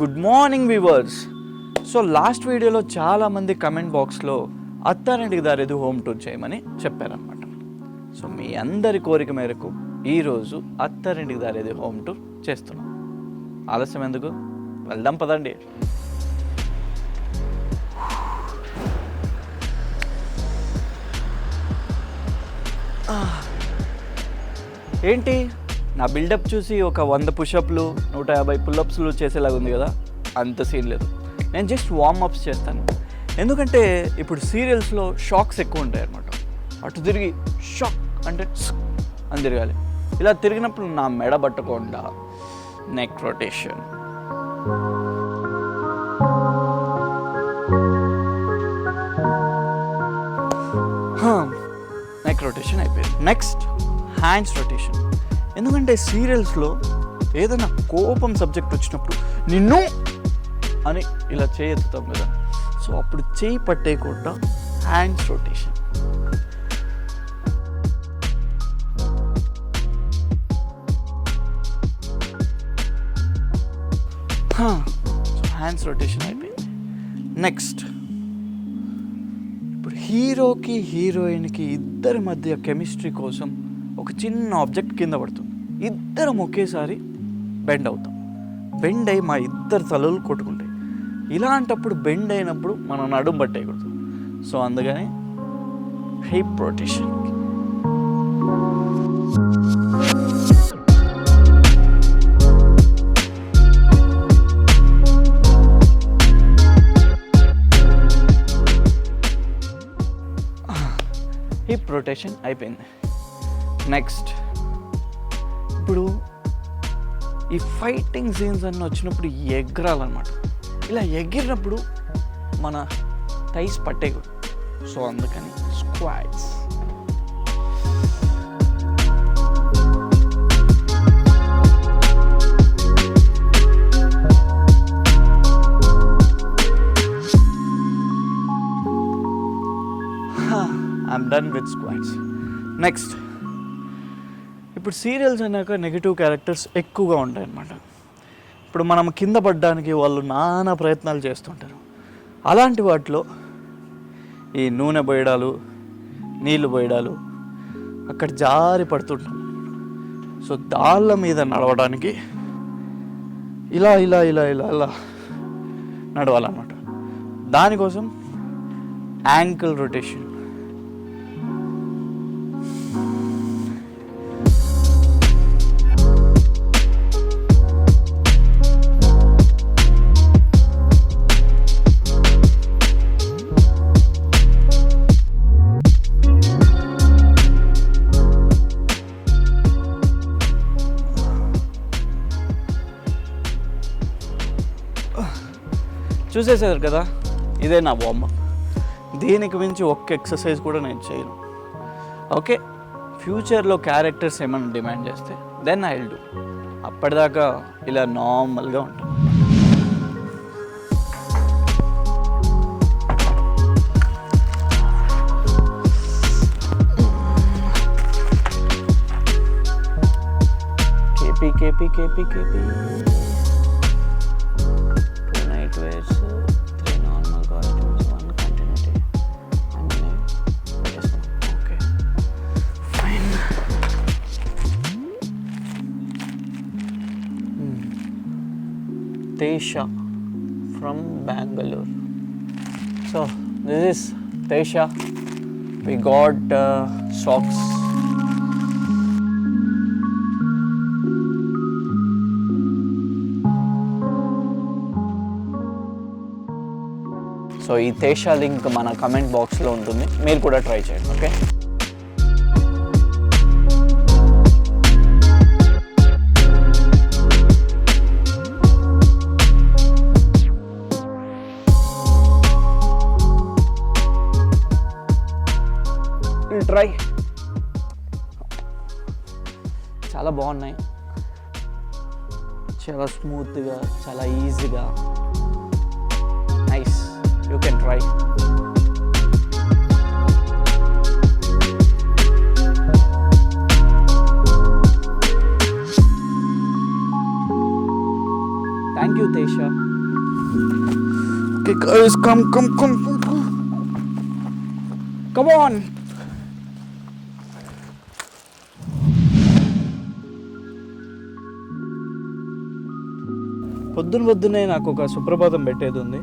Good morning viewers. So last వీడియోలో చాలామంది comment బాక్స్లో అత్తారింటికి దారేది హోమ్ టూర్ చేయమని చెప్పారనమాట. సో మీ అందరి కోరిక మేరకు ఈరోజు అత్తారింటికి దారేది హోమ్ టూర్ చేస్తున్నాం. ఆలస్యం ఎందుకు, వెళ్దాం పదండి. ఏంటి నా బిల్డప్ చూసి ఒక 100 పుషప్లు 150 పుల్అప్స్లు చేసేలాగా ఉంది కదా? అంత సీన్ లేదు. నేను జస్ట్ వార్మప్స్ చేస్తాను. ఎందుకంటే ఇప్పుడు సీరియల్స్లో షాక్స్ ఎక్కువ ఉంటాయి అన్నమాట. అటు తిరిగి షాక్ అంటే అని తిరగాలి. ఇలా తిరిగినప్పుడు నా మెడ పట్టకుండా నెక్ రొటేషన్. నెక్ రొటేషన్ అయిపోయింది. Next hands rotation. ఎందుకంటే సీరియల్స్లో ఏదైనా కోపం సబ్జెక్ట్ వచ్చినప్పుడు నిన్ను అని ఇలా చేయెత్తుతాం కదా, సో అప్పుడు చేయి పట్టేయకుండా హ్యాండ్స్ రొటేషన్. హ్యాండ్స్ రొటేషన్ అయిపోయింది. నెక్స్ట్ ఇప్పుడు హీరోకి హీరోయిన్కి ఇద్దరి మధ్య కెమిస్ట్రీ కోసం ఒక చిన్న ఆబ్జెక్ట్ కింద పడుతుంది. ఇద్దరం ఒకేసారి బెండ్ అవుతాం. బెండ్ అయి మా ఇద్దరు తలలు కొట్టుకుంటాయి. ఇలాంటప్పుడు బెండ్ అయినప్పుడు మనం నడుము పట్టేయకూడదు. సో అందుకని హిప్ రొటేషన్. హిప్ రొటేషన్ అయిపోయింది. నెక్స్ట్ ఇప్పుడు ఈ ఫైటింగ్ సీన్స్ అన్నీ వచ్చినప్పుడు ఎగరాలన్నమాట. ఇలా ఎగిరినప్పుడు మన థైస్ పట్టేయకూడదు. సో అందుకని squats. I'm done with squats. Next ఇప్పుడు సీరియల్స్ అన్నాక నెగిటివ్ క్యారెక్టర్స్ ఎక్కువగా ఉంటాయి అన్నమాట. ఇప్పుడు మనం కింద పడడానికి వాళ్ళు నానా ప్రయత్నాలు చేస్తుంటారు. అలాంటి వాటిలో ఈ నూనె పోయడాలు, నీళ్లు పోయడాలు, అక్కడ జారి పడుతుంటాం. సో దాళ్ళ మీద నడవడానికి ఇలా ఇలా ఇలా ఇలా ఇలా నడవాలన్నమాట. దానికోసం యాంకిల్ రొటేషన్. చూసేసారు కదా, ఇదే నా వార్మప్. దీనికి మించి ఒక్క ఎక్సర్సైజ్ కూడా నేను చేయను. ఓకే, ఫ్యూచర్లో క్యారెక్టర్స్ ఏమైనా డిమాండ్ చేస్తే దెన్ ఐ విల్ డూ. అప్పటిదాకా ఇలా నార్మల్గా ఉంటాను. KP KP KP KP. 2 night wears, 3 normal costumes, 1 continuity. Okay, fine. Tesha from Bangalore. So this is Tesha. We got socks. So ఈ తేషా లింక్ మన కమెంట్ బాక్స్లో ఉంటుంది, మీరు కూడా ట్రై చేయండి. Okay, try. చాలా బాగున్నాయి, చాలా స్మూత్గా, చాలా ఈజీగా. Nice, you can try. Thank you, Isha. Okay, guys, come. Come on. పొద్దున్నే నాకు ఒక సుప్రభాతం పెట్టేది ఉంది,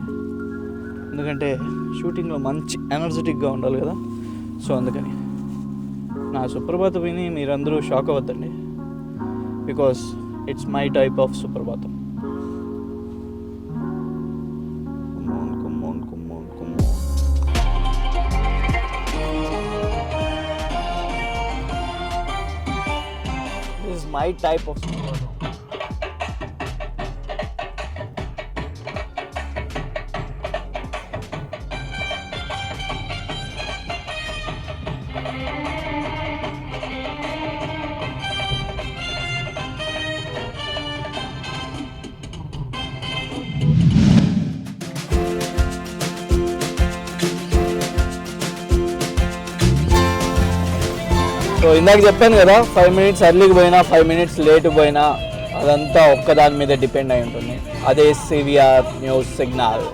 ఎందుకంటే షూటింగ్లో మంచి ఎనర్జెటిక్గా ఉండాలి కదా. సో అందుకని నా సుప్రభాతం విని మీరందరూ షాక్ అవ్వద్దండి, because it's my type of సుప్రభాతం. This is my type of సుప్రభాతం. సో ఇందాక చెప్పాను కదా, 5 minutes ఎర్లీకి పోయినా 5 minutes లేట్ పోయినా అదంతా ఒక్కదాని మీద డిపెండ్ అయి ఉంటుంది. అదే సివిఆర్ న్యూస్ సిగ్నల్.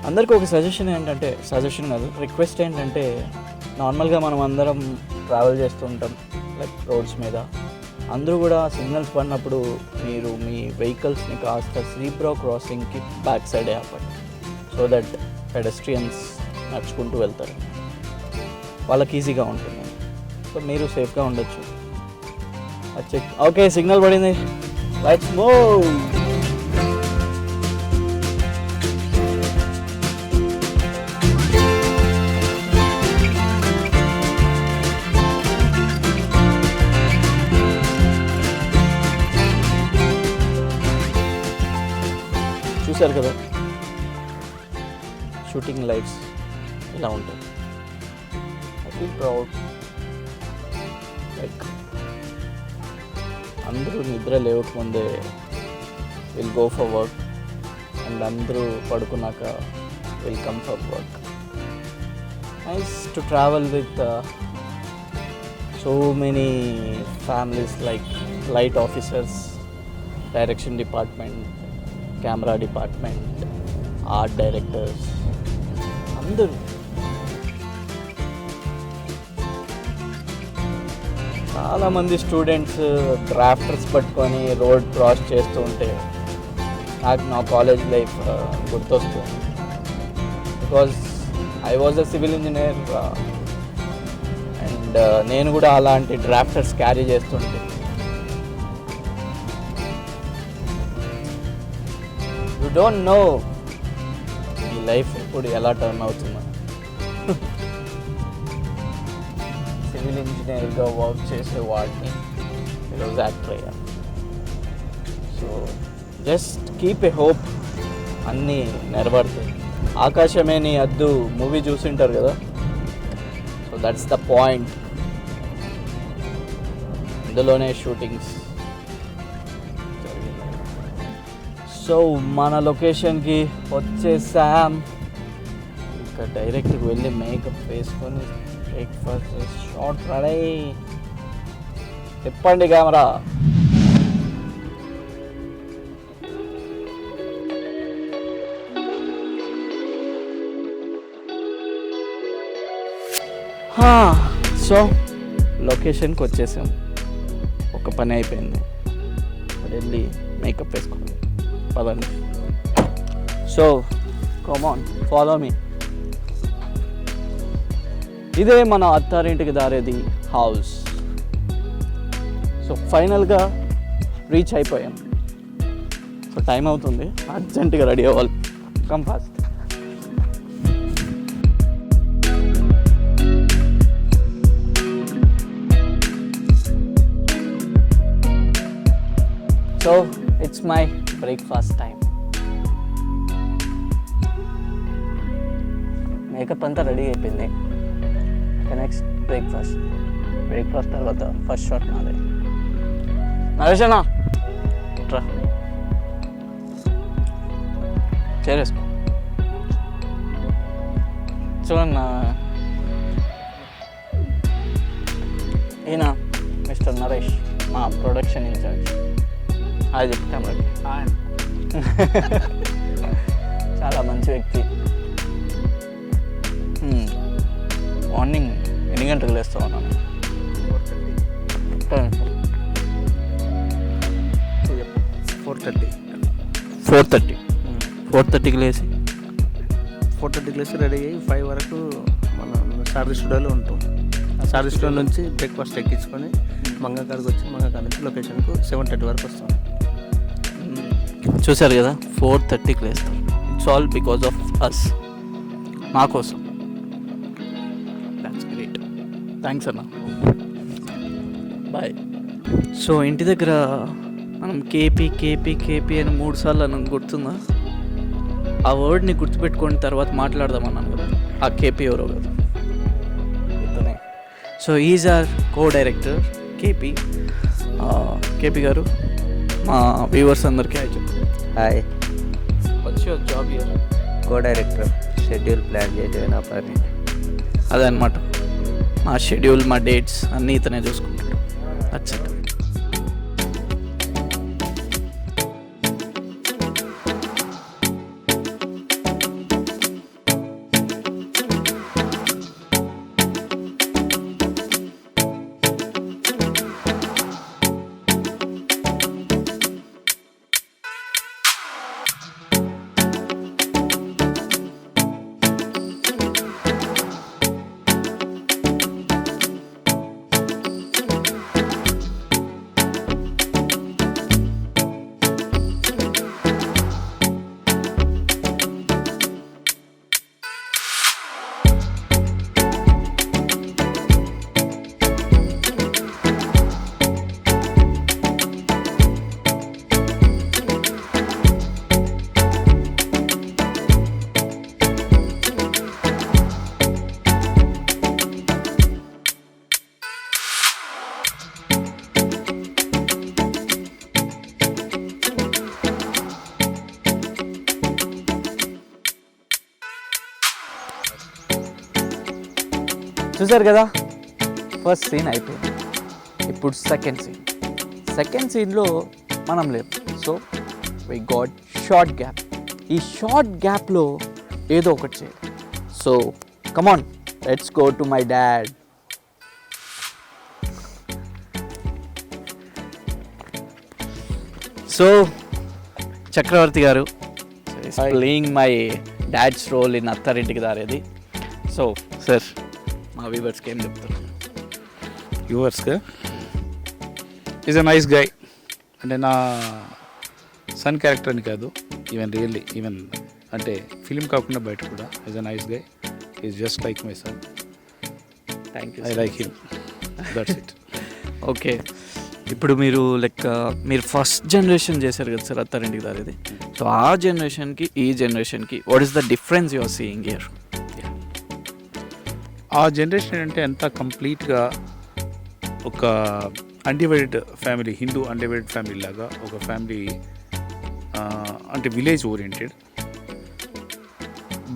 అందరికీ ఒక సజెషన్ ఏంటంటే, సజెషన్ కాదు, రిక్వెస్ట్ ఏంటంటే, నార్మల్గా మనం అందరం ట్రావెల్ చేస్తూ ఉంటాం లైక్ రోడ్స్ మీద. అందరూ కూడా సిగ్నల్స్ పడినప్పుడు మీరు మీ వెహికల్స్ని కాస్త శ్రీపురం క్రాసింగ్కి బ్యాక్ సైడే ఆపండి, సో దట్ పెడస్ట్రియన్స్ నడుచుకుంటూ వెళ్తారు, వాళ్ళకి ఈజీగా ఉంటుంది, సో మీరు సేఫ్గా ఉండొచ్చు. ఓకే, సిగ్నల్ పడింది, లెట్స్ మూవ్. చూశారు కదా షూటింగ్ లైట్స్ ఇలా ఉంటాయి. I feel proud. లైక్ అందరూ నిద్ర లేవకముందే will go for work, and అందరూ పడుకున్నాక will come for work. Nice to travel with so many families like light officers, direction department, camera department, art directors, అందరూ. చాలామంది students డ్రాఫ్టర్స్ పట్టుకొని రోడ్ క్రాస్ చేస్తూ ఉంటే నాకు నా కాలేజ్ లైఫ్ గుర్తొస్తుంది. Because I was a civil engineer, and నేను కూడా అలాంటి డ్రాఫ్టర్స్ క్యారీ చేస్తుంటే యు డోంట్ నో ఈ లైఫ్ ఎప్పుడు ఎలా టర్న్ అవుతుందో. సివిల్ ఇంజనీర్గా వర్క్ చేసే వాడిని ఈరోజు యాక్టర్ అయ్యాను. So just keep a hope, అన్నీ నెరవేరుతాయి. ఆకాశమే నీ అద్దు మూవీ చూసింటారు కదా, సో దట్స్ ద పాయింట్. ఇందులోనే షూటింగ్స్. సో మన లొకేషన్కి వచ్చేసాం. ఇంకా డైరెక్ట్కి వెళ్ళి మేకప్ వేసుకొని బ్రేక్ఫాస్ట్ షార్ట్ రెడీ. తిప్పండి కెమెరా. సో లొకేషన్కి వచ్చేసాం, ఒక పని అయిపోయింది, వెళ్ళి మేకప్ వేసుకోండి, పదండి. So come on, follow me. ఇదే మన అత్తారింటికి దారేది హౌస్. సో ఫైనల్గా రీచ్ అయిపోయాం. సో టైం అవుతుంది, అర్జెంటుగా రెడీ అవ్వాలి. Come fast. So it's my breakfast time. Makeup అంతా రెడీ అయిపోయింది. నెక్స్ట్ బ్రేక్ఫాస్ట్ తర్వాత ఫస్ట్ షాట్ నాదే. నరేషనా ట్రా చేరేసుకో. చూడన్నా, ఈయన మిస్టర్ నరేష్, మా ప్రొడక్షన్ ఇన్ఛార్జ్. అది చెప్తాం. మంచి వ్యక్తి. మార్నింగ్ ఎన్ని గంటలకు లేస్తావు అన్నాను? 4:30కి లేచి 4:30కి లేచి రెడీ అయ్యి 5 వరకు మనం సారథి స్టూడియోలో ఉంటాం. ఆ సారథి స్టూడియో నుంచి బ్రేక్ఫాస్ట్ ఎక్కించుకొని మంగకాడికి వచ్చి మంగకాడ నుంచి లొకేషన్కు 7:30 వరకు వస్తాం. చూసారు కదా, 4:30కి లేస్తాం. It's all because of us, మా కోసం. That's great. థ్యాంక్స్ అన్న. బాయ్. సో ఇంటి దగ్గర మనం కేపీ కేపీ కేపీ అని 3 సార్లు అన్నాను, గుర్తుందా? ఆ వర్డ్ని గుర్తుపెట్టుకొని తర్వాత మాట్లాడదామన్నాను కదా, ఆ కేపీ ఎవరో కదా. So is or co director KP. KP గారు మా వ్యూవర్స్ అందరికీ హాయ్ చెప్పు. Hi. What's your job here? Co director, schedule plan చేయటమే నా పని. అదనమాట, మా షెడ్యూల్, మా డేట్స్ అన్నీ ఇతనే చూసుకుంటాడు. That's it. చూసారు కదా, ఫస్ట్ సీన్ అయిపోయింది. ఇప్పుడు సెకండ్ సీన్లో మనం లేము. So we got short gap. ఈ షార్ట్ గ్యాప్లో ఏదో ఒకటి చేయాలి. So come on, let's go to my dad. So Chakravarthi garu playing my dad's role in Attarintiki Daredi. So sir, మా వ్యూవర్స్కి ఏం చెప్తారు? వ్యూవర్స్గా ఈజ్ అ నైస్ గై. అంటే నా సన్ క్యారెక్టర్ అని కాదు, ఈవెన్ అంటే ఫిలిం కాకుండా బయట కూడా is a nice guy. Is just like my son. Thank you. I like him. That's it. Okay, ఇప్పుడు మీరు ఫస్ట్ జనరేషన్ చేశారు కదా సార్ అత్తారింటికి దారేది. సో ఆ జనరేషన్కి ఈ జనరేషన్కి what is the difference you are seeing here? ఆ జనరేషన్ అంటే ఎంత కంప్లీట్గా ఒక undivided family, Hindu undivided family లాగా ఒక ఫ్యామిలీ, అంటే విలేజ్ ఓరియంటెడ్,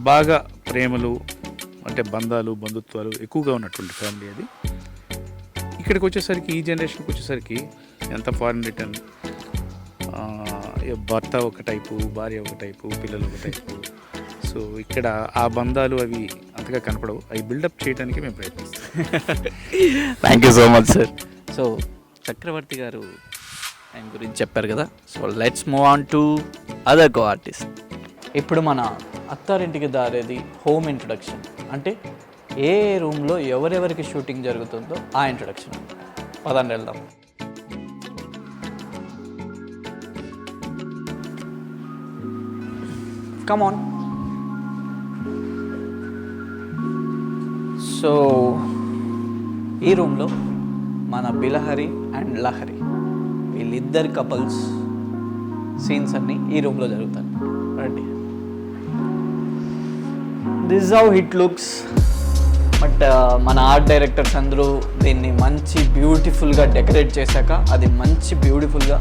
బాగా ప్రేమలు అంటే బంధాలు బంధుత్వాలు ఎక్కువగా ఉన్నటువంటి ఫ్యామిలీ అది. ఇక్కడికి వచ్చేసరికి, ఈ జనరేషన్కి వచ్చేసరికి ఎంత ఫారెన్ రిటర్న్, భర్త ఒక టైపు, భార్య ఒక టైపు, పిల్లలు ఒక టైపు. సో ఇక్కడ ఆ బంధాలు అవి అంతగా కనపడవు. అవి బిల్డప్ చేయడానికి మేము ప్రయత్నిస్తాం. Thank you so much sir. So Chakravarthi garu ఆయన గురించి చెప్పారు కదా. So let's move on to other co artist. ఇప్పుడు మన అత్తారింటికి దారేది హోమ్ ఇంట్రొడక్షన్, అంటే ఏ రూమ్లో ఎవరెవరికి షూటింగ్ జరుగుతుందో ఆ ఇంట్రొడక్షన్. పదండి వెళ్దాం. Come on. సో ఈ రూమ్లో మన బిలహరి అండ్ లహరి వీళ్ళిద్దరు కపుల్స్ సీన్స్ అన్నీ ఈ రూమ్లో జరుగుతాయి. రండి. This how hit looks. But మన ఆర్ట్ డైరెక్టర్స్ అందరూ దీన్ని మంచి బ్యూటిఫుల్గా డెకరేట్ చేశాక అది మంచి బ్యూటిఫుల్గా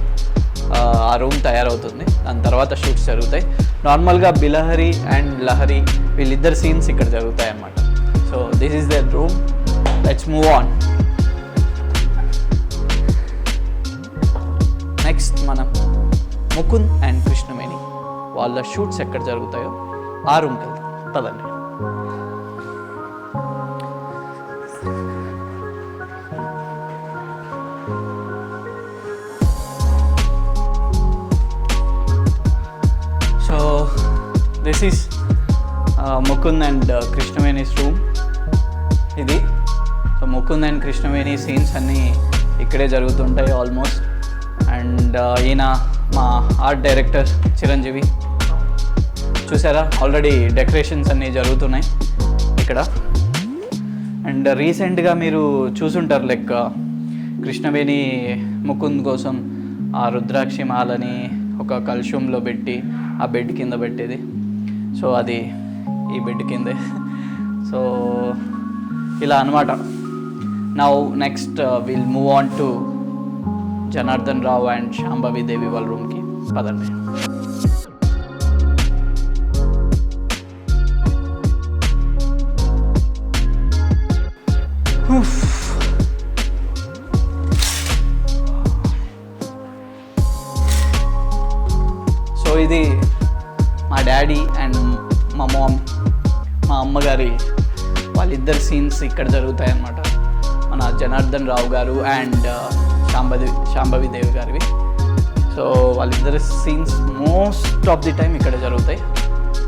ఆ రూమ్ తయారవుతుంది. దాని తర్వాత షూట్స్ జరుగుతాయి. నార్మల్గా బిలహరి అండ్ లహరి వీళ్ళిద్దరు సీన్స్ ఇక్కడ జరుగుతాయి అన్నమాట. So this is their room. Let's move on. Next మనం ముకుంద్ అండ్ కృష్ణవేణి వాళ్ళ షూట్స్ ఎక్కడ జరుగుతాయో ఆ రూమ్కి వెళ్తాం, పదండి. So this is Mukund and Krishnaveni's room. ఇది so Mukund and Krishnaveni scenes అన్నీ ఇక్కడే జరుగుతుంటాయి ఆల్మోస్ట్. అండ్ ఈయన మా ఆర్ట్ డైరెక్టర్ చిరంజీవి. చూసారా, ఆల్రెడీ డెకరేషన్స్ అన్నీ జరుగుతున్నాయి ఇక్కడ. అండ్ రీసెంట్గా మీరు చూసుంటారు, లైక్ కృష్ణవేణి ముకుంద్ కోసం ఆ రుద్రాక్షి మాలని ఒక కలుషంలో పెట్టి ఆ బెడ్ కింద పెట్టేది. సో అది ఈ బెడ్ కిందే. సో ఇలా అనమాట. Now next will move on to Janardhan Rao and Shambhavi Devi వాళ్ళ రూమ్కి, పదండి. సో ఇది మా డాడీ అండ్ మా మామ్, మా అమ్మగారి వాళ్ళిద్దరు సీన్స్ ఇక్కడ జరుగుతాయి అన్నమాట. మన జనార్దన్ రావు గారు అండ్ శాంభవి దేవి గారివి. సో వాళ్ళిద్దరు scenes most of the time ఇక్కడ జరుగుతాయి.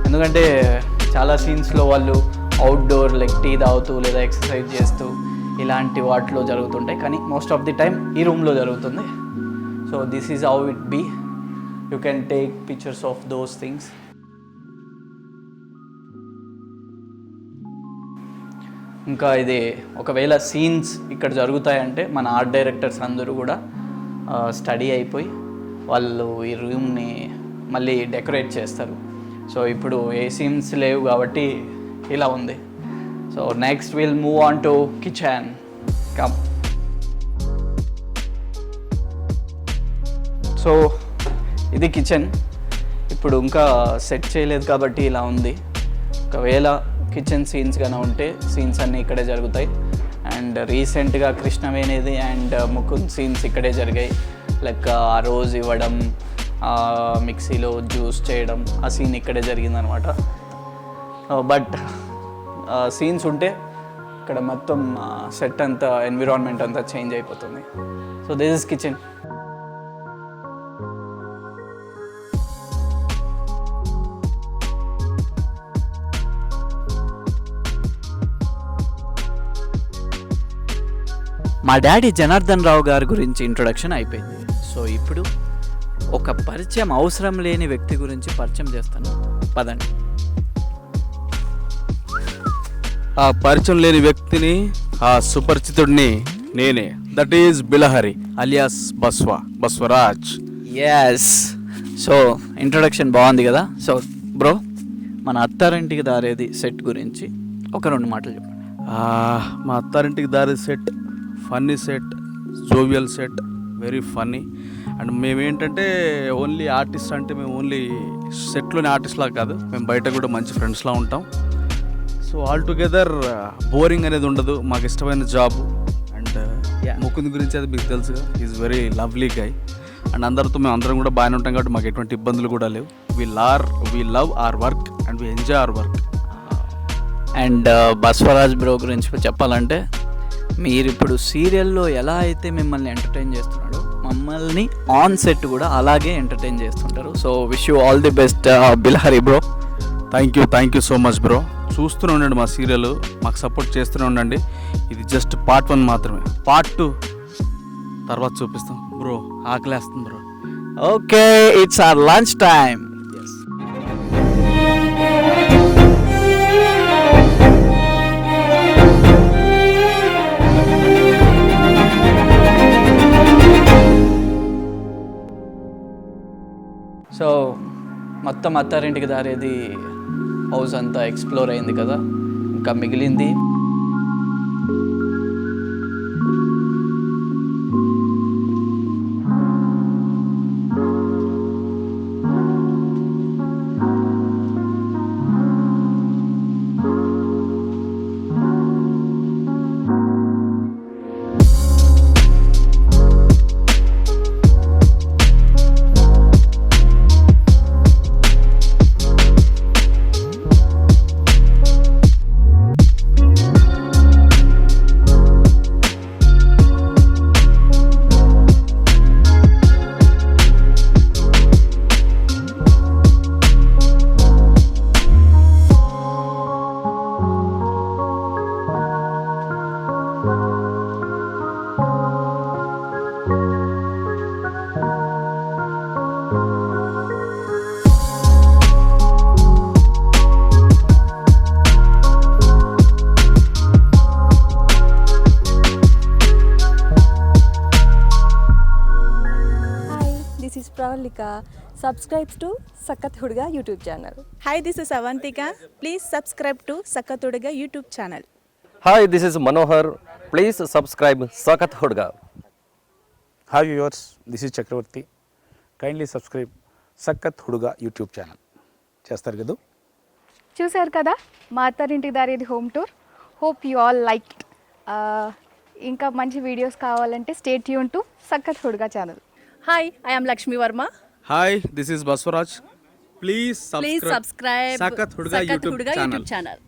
ఎందుకంటే చాలా సీన్స్లో వాళ్ళు అవుట్డోర్ లైక్ టీ తాగుతూ లేదా ఎక్సర్సైజ్ చేస్తూ ఇలాంటి వాటిలో జరుగుతుంటాయి, కానీ మోస్ట్ ఆఫ్ ది టైం ఈ రూమ్లో జరుగుతుంది. So this is how it be. You can take pictures of those things. ఇంకా ఇది ఒకవేళ సీన్స్ ఇక్కడ జరుగుతాయంటే మన ఆర్ట్ డైరెక్టర్స్ అందరూ కూడా స్టడీ అయిపోయి వాళ్ళు ఈ రూమ్ని మళ్ళీ డెకరేట్ చేస్తారు. సో ఇప్పుడు ఏ సీన్స్ లేవు కాబట్టి ఇలా ఉంది. So next will move on to kitchen. Come. So ఇది కిచెన్. ఇప్పుడు ఇంకా సెట్ చేయలేదు కాబట్టి ఇలా ఉంది. ఒకవేళ కిచెన్ సీన్స్ కానీ ఉంటే సీన్స్ అన్నీ ఇక్కడే జరుగుతాయి. అండ్ రీసెంట్గా కృష్ణవేణిది అండ్ ముకుంద్ సీన్స్ ఇక్కడే జరిగాయి. లైక్ ఆ రోజు ఇవ్వడం, మిక్సీలో జ్యూస్ చేయడం, ఆ సీన్ ఇక్కడే జరిగిందనమాట. బట్ సీన్స్ ఉంటే ఇక్కడ మొత్తం సెట్ అంతా, ఎన్విరాన్మెంట్ అంతా చేంజ్ అయిపోతుంది. So this is kitchen. మా డాడీ జనార్దన్ రావు గారి గురించి ఇంట్రొడక్షన్ అయిపోయింది. సో ఇప్పుడు ఒక పరిచయం అవసరం లేని వ్యక్తి గురించి పరిచయం చేస్తాను, పదండి. ఆ పరిచయం లేని వ్యక్తిని, ఆ సుపరిచితుడిని నేనే. That is Bilahari alias Baswaraj. Yes. So introduction బాగుంది కదా. సో బ్రో, మన అత్తారింటికి దారేది సెట్ గురించి ఒక 2 మాటలు చెప్పండి. మా అత్తారింటికి దారి set funny set, jovial set, very funny. And మేమేంటంటే ఓన్లీ ఆర్టిస్ట్ అంటే మేము ఓన్లీ సెట్లోనే ఆర్టిస్ట్లా కాదు, మేము బయట కూడా మంచి ఫ్రెండ్స్లా ఉంటాం. సో ఆల్ టుగెదర్ బోరింగ్ అనేది ఉండదు. మాకు ఇష్టమైన జాబ్. అండ్ ముకుంద్ గురించి అది మీకు తెలుసుగా, is very lovely guy. And అందరితో మేము అందరం కూడా బాగానే ఉంటాం కాబట్టి మాకు ఎటువంటి ఇబ్బందులు కూడా లేవు. We love our work and we enjoy hour work. And Baswaraj bro గురించి చెప్పాలంటే, మీరు ఇప్పుడు సీరియల్లో ఎలా అయితే మిమ్మల్ని ఎంటర్టైన్ చేస్తున్నాడో మమ్మల్ని ఆన్ సెట్ కూడా అలాగే ఎంటర్టైన్ చేస్తుంటారు. So wish you all the best Bilahari bro. Thank you so much bro. చూస్తూనే ఉండండి మా సీరియల్, మాకు సపోర్ట్ చేస్తూనే ఉండండి. ఇది జస్ట్ పార్ట్ 1 మాత్రమే. పార్ట్ 2 తర్వాత చూపిస్తాం బ్రో. ఆకలేస్తుంది bro. Okay, it's our lunch time. So మొత్తం అత్తారింటికి దారేది హౌస్ అంతా ఎక్స్ప్లోర్ అయింది కదా. ఇంకా మిగిలింది Monica subscribes to Sakat Hudga YouTube channel. Hi, this is Avantika. Please subscribe to Sakat Hudga YouTube channel. Hi, this is Manohar. Please subscribe Sakat Hudga. Hi viewers, this is Chakravarthi. Kindly subscribe Sakkath Hudga YouTube channel. చేస్తారు కదా? చూశారు కదా మా Attarintiki Daredi home tour. Hope you all like. ఇంకా మంచి videos కావాలంటే stay tune to Sakkath Hudga channel. Hi, I am Lakshmi Verma. Hi, this is Baswaraj. Please Please subscribe Sakat Hudga YouTube channel. channel.